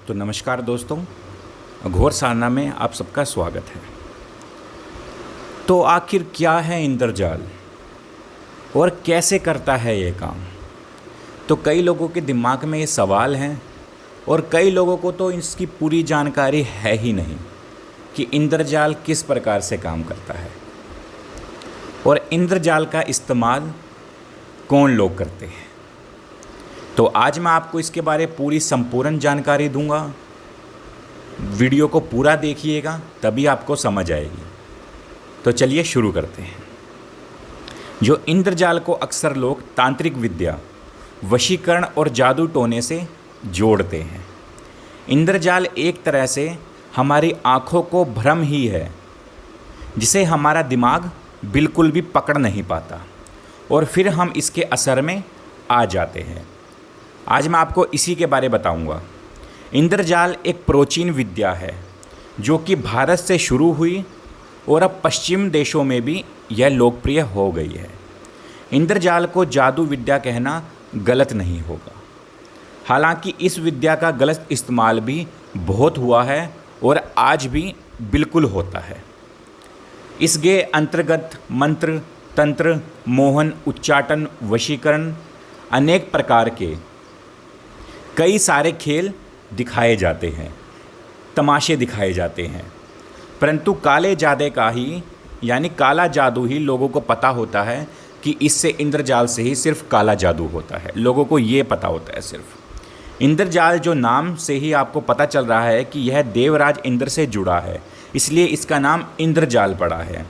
तो नमस्कार दोस्तों, घोर साधना में आप सबका स्वागत है। तो आखिर क्या है इंद्रजाल और कैसे करता है ये काम? तो कई लोगों के दिमाग में ये सवाल हैं और कई लोगों को तो इसकी पूरी जानकारी है ही नहीं कि इंद्रजाल किस प्रकार से काम करता है और इंद्रजाल का इस्तेमाल कौन लोग करते हैं। तो आज मैं आपको इसके बारे पूरी संपूर्ण जानकारी दूंगा। वीडियो को पूरा देखिएगा तभी आपको समझ आएगी। तो चलिए शुरू करते हैं। जो इंद्रजाल को अक्सर लोग तांत्रिक विद्या, वशीकरण और जादू टोने से जोड़ते हैं। इंद्रजाल एक तरह से हमारी आँखों को भ्रम ही है, जिसे हमारा दिमाग बिल्कुल भी पकड़ नहीं पाता और फिर हम इसके असर में आ जाते हैं। आज मैं आपको इसी के बारे बताऊंगा। इंद्रजाल एक प्राचीन विद्या है जो कि भारत से शुरू हुई और अब पश्चिम देशों में भी यह लोकप्रिय हो गई है। इंद्रजाल को जादू विद्या कहना गलत नहीं होगा, हालांकि इस विद्या का गलत इस्तेमाल भी बहुत हुआ है और आज भी बिल्कुल होता है। इसके अंतर्गत मंत्र, तंत्र, मोहन, उच्चाटन, वशीकरण, अनेक प्रकार के कई सारे खेल दिखाए जाते हैं, तमाशे दिखाए जाते हैं। परंतु काले जादे का ही यानी काला जादू ही लोगों को पता होता है कि इससे इंद्रजाल से ही सिर्फ काला जादू होता है। लोगों को ये पता होता है सिर्फ। इंद्रजाल जो नाम से ही आपको पता चल रहा है कि यह देवराज इंद्र से जुड़ा है, इसलिए इसका नाम इंद्रजाल पड़ा है।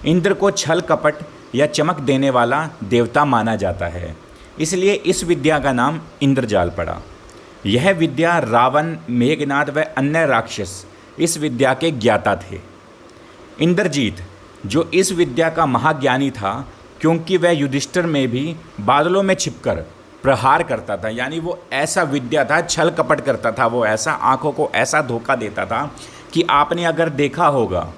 इंद्र को छल कपट या चमक देने वाला देवता माना जाता है, इसलिए इस विद्या का नाम इंद्रजाल पड़ा। यह विद्या रावण, मेघनाद व अन्य राक्षस इस विद्या के ज्ञाता थे। इंद्रजीत जो इस विद्या का महाज्ञानी था, क्योंकि वह युधिष्ठिर में भी बादलों में छिपकर प्रहार करता था, यानी वो ऐसा विद्या था, छल कपट करता था, वो ऐसा आँखों को ऐसा धोखा देता था कि आपने अगर देखा होगा,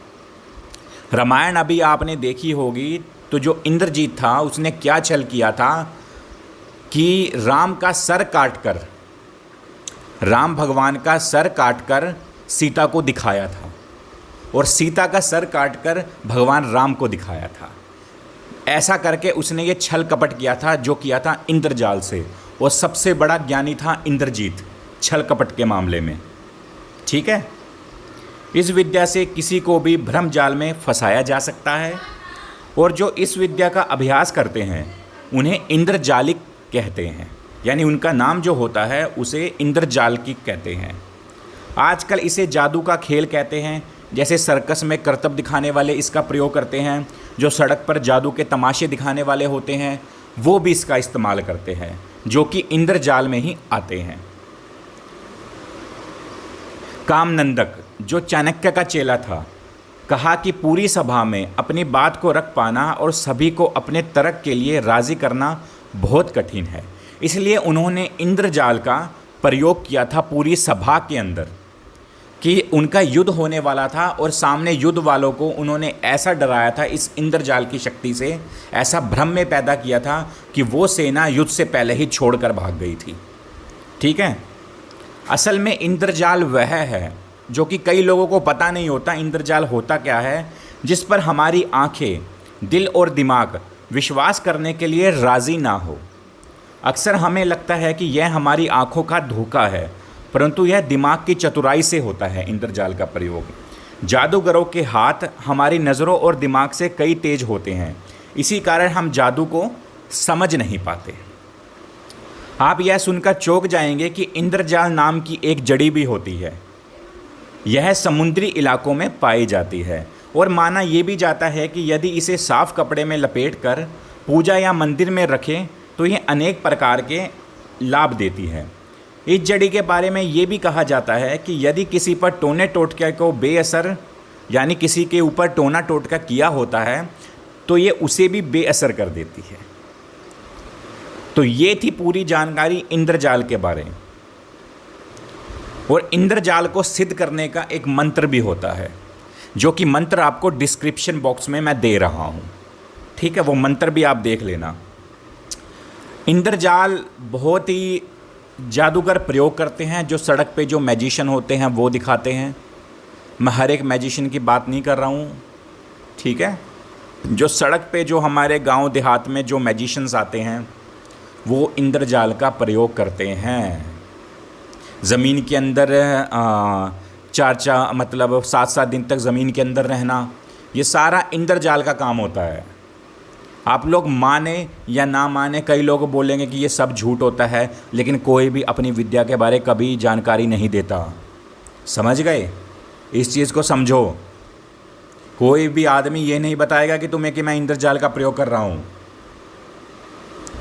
रामायण अभी आपने देखी होगी, तो जो इंद्रजीत था उसने क्या छल किया था कि राम भगवान का सर काटकर सीता को दिखाया था और सीता का सर काटकर भगवान राम को दिखाया था। ऐसा करके उसने ये छल कपट किया था, जो किया था इंद्रजाल से, और सबसे बड़ा ज्ञानी था इंद्रजीत छल कपट के मामले में। ठीक है, इस विद्या से किसी को भी भ्रम जाल में फंसाया जा सकता है और जो इस विद्या का अभ्यास करते हैं उन्हें इंद्रजालिक कहते हैं, यानी उनका नाम जो होता है उसे इंद्रजालिक कहते हैं। आजकल इसे जादू का खेल कहते हैं, जैसे सर्कस में करतब दिखाने वाले इसका प्रयोग करते हैं, जो सड़क पर जादू के तमाशे दिखाने वाले होते हैं वो भी इसका इस्तेमाल करते हैं, जो कि इंद्रजाल में ही आते हैं। कामनंदक जो चाणक्य का चेला था, कहा कि पूरी सभा में अपनी बात को रख पाना और सभी को अपने तर्क के लिए राज़ी करना बहुत कठिन है, इसलिए उन्होंने इंद्रजाल का प्रयोग किया था पूरी सभा के अंदर कि उनका युद्ध होने वाला था और सामने युद्ध वालों को उन्होंने ऐसा डराया था इस इंद्रजाल की शक्ति से, ऐसा भ्रम में पैदा किया था कि वो सेना युद्ध से पहले ही छोड़कर भाग गई थी। ठीक है, असल में इंद्रजाल वह है जो कि कई लोगों को पता नहीं होता इंद्रजाल होता क्या है, जिस पर हमारी आँखें, दिल और दिमाग विश्वास करने के लिए राज़ी ना हो। अक्सर हमें लगता है कि यह हमारी आँखों का धोखा है, परंतु यह दिमाग की चतुराई से होता है इंद्रजाल का प्रयोग। जादूगरों के हाथ हमारी नज़रों और दिमाग से कई तेज होते हैं, इसी कारण हम जादू को समझ नहीं पाते। आप यह सुनकर चौंक जाएंगे कि इंद्रजाल नाम की एक जड़ी भी होती है। यह समुद्री इलाकों में पाई जाती है और माना यह भी जाता है कि यदि इसे साफ कपड़े में लपेटकर पूजा या मंदिर में रखें तो यह अनेक प्रकार के लाभ देती है। इस जड़ी के बारे में ये भी कहा जाता है कि यदि किसी पर टोने टोटके को बेअसर, यानी किसी के ऊपर टोना टोटका किया होता है, तो ये उसे भी बेअसर कर देती है। तो ये थी पूरी जानकारी इंद्रजाल के बारे में। और इंद्रजाल को सिद्ध करने का एक मंत्र भी होता है, जो कि मंत्र आपको डिस्क्रिप्शन बॉक्स में मैं दे रहा हूँ। ठीक है, वो मंत्र भी आप देख लेना। इंद्रजाल बहुत ही जादूगर प्रयोग करते हैं, जो सड़क पे जो मैजिशियन होते हैं वो दिखाते हैं। मैं हर एक मैजिशियन की बात नहीं कर रहा हूँ, ठीक है। जो सड़क पे जो हमारे गांव देहात में जो मैजिशियंस आते हैं वो इंद्रजाल का प्रयोग करते हैं। ज़मीन के अंदर मतलब 7-7 दिन तक ज़मीन के अंदर रहना, ये सारा इंद्रजाल का काम होता है। आप लोग माने या ना माने, कई लोग बोलेंगे कि ये सब झूठ होता है, लेकिन कोई भी अपनी विद्या के बारे कभी जानकारी नहीं देता। समझ गए? इस चीज़ को समझो। कोई भी आदमी ये नहीं बताएगा कि तुम्हें कि मैं इंद्रजाल का प्रयोग कर रहा हूँ।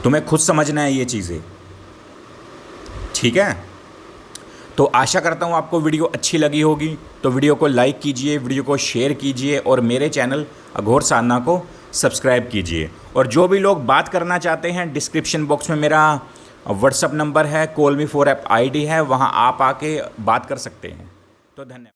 तुम्हें खुद समझना है ये चीज़ें, ठीक है। तो आशा करता हूँ आपको वीडियो अच्छी लगी होगी। तो वीडियो को लाइक कीजिए, वीडियो को शेयर कीजिए और मेरे चैनल अघोर साधना को सब्सक्राइब कीजिए। और जो भी लोग बात करना चाहते हैं, डिस्क्रिप्शन बॉक्स में मेरा व्हाट्सअप नंबर है, call me for app ID है, वहाँ आप आके बात कर सकते हैं। तो धन्यवाद।